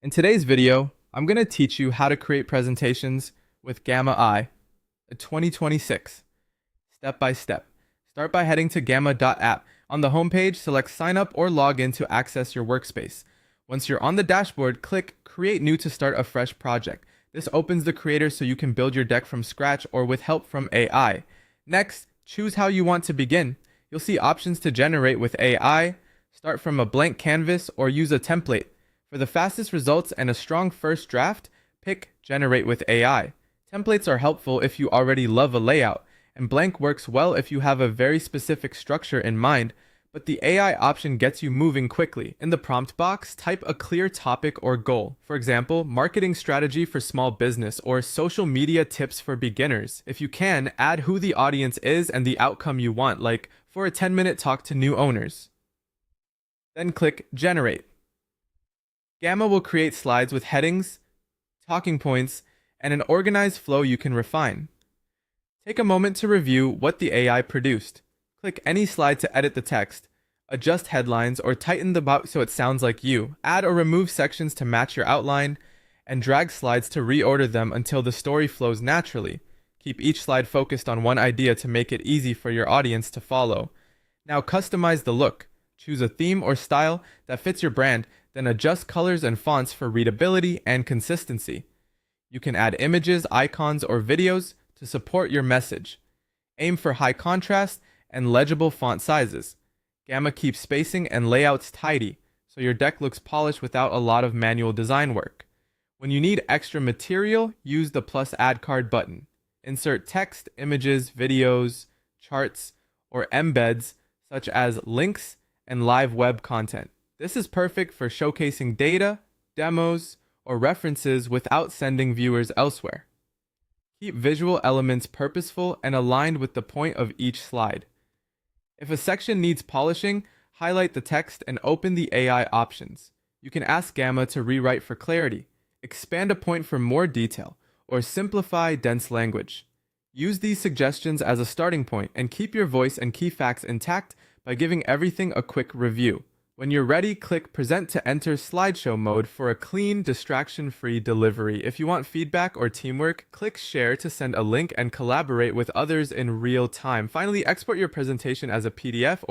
In today's video, I'm going to teach you how to create presentations with Gamma I 2026, step by step. Start by heading to gamma.app. On the homepage, select Sign Up or Log in to access your workspace. Once you're on the dashboard, click Create New to start a fresh project. This opens the creator so you can build your deck from scratch or with help from AI. Next, choose how you want to begin. You'll see options to generate with AI, start from a blank canvas, or use a template. For the fastest results and a strong first draft, pick Generate with AI. Templates are helpful if you already love a layout, and blank works well if you have a very specific structure in mind, but the AI option gets you moving quickly. In the prompt box, type a clear topic or goal. For example, marketing strategy for small business or social media tips for beginners. If you can, add who the audience is and the outcome you want, like for a 10-minute talk to new owners. Then click Generate. Gamma will create slides with headings, talking points, and an organized flow you can refine. Take a moment to review what the AI produced. Click any slide to edit the text, adjust headlines, or tighten the box so it sounds like you. Add or remove sections to match your outline, and drag slides to reorder them until the story flows naturally. Keep each slide focused on one idea to make it easy for your audience to follow. Now customize the look. Choose a theme or style that fits your brand, then adjust colors and fonts for readability and consistency. You can add images, icons, or videos to support your message. Aim for high contrast and legible font sizes. Gamma keeps spacing and layouts tidy, so your deck looks polished without a lot of manual design work. When you need extra material, use the plus add card button. Insert text, images, videos, charts, or embeds such as links and live web content. This is perfect for showcasing data, demos, or references without sending viewers elsewhere. Keep visual elements purposeful and aligned with the point of each slide. If a section needs polishing, highlight the text and open the AI options. You can ask Gamma to rewrite for clarity, expand a point for more detail, or simplify dense language. Use these suggestions as a starting point and keep your voice and key facts intact by giving everything a quick review. When you're ready, click Present to enter slideshow mode for a clean, distraction-free delivery. If you want feedback or teamwork, click Share to send a link and collaborate with others in real time. Finally, export your presentation as a PDF or